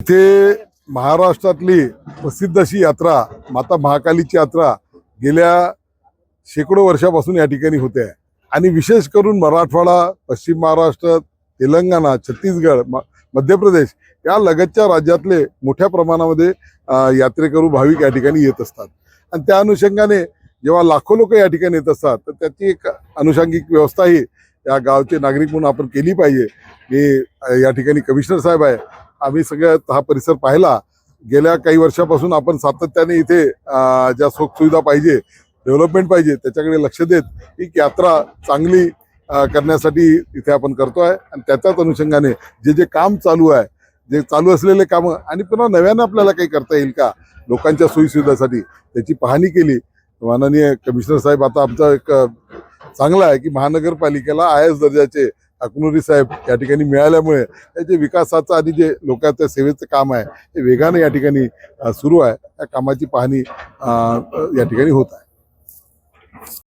इथे महाराष्ट्रातली प्रसिद्ध अशी यात्रा माता महाकालीची यात्रा गेल्या शेकडो वर्षापासून या ठिकाणी होते आहे आणि विशेष करून मराठवाडा, पश्चिम महाराष्ट्र, तेलंगणा, छत्तीसगड, मध्य प्रदेश या लगतच्या राज्यातले मोठ्या प्रमाणामध्ये यात्रेकरू भाविक या ठिकाणी येत असतात आणि त्या अनुषंगाने जेव्हा लाखो लोक या ठिकाणी येत असतात तर त्याची एक अनुषंगिक व्यवस्थाही या गावचे नागरिक म्हणून आपण केली पाहिजे। मी या ठिकाणी कमिशनर साहेब आहे, आम्ही सगळ्यात हा परिसर पाहिला। गेल्या काही वर्षापासून आपण सातत्याने इथे ज्या सुखसुविधा पाहिजे, डेव्हलपमेंट पाहिजे त्याच्याकडे लक्ष देत ही यात्रा चांगली करण्यासाठी इथे आपण करतोय आणि त्याच्याच अनुषंगाने जे काम चालू आहे, जे चालू असलेले कामं आणि पुन्हा नव्यानं आपल्याला काही करता येईल का लोकांच्या सोयीसुविधासाठी त्याची पाहणी केली। माननीय कमिशनर साहेब आता आमचा एक चांगला आहे की महानगरपालिकेला IAS दर्जाचे अकनुरी साहेब या ठिकाणी मिळाल्यामुळे जे विकासाचं आणि जे लोकांच्या सेवेचं काम आहे ते वेगाने या ठिकाणी सुरू आहे। त्या कामाची पाहणी या ठिकाणी होत आहे।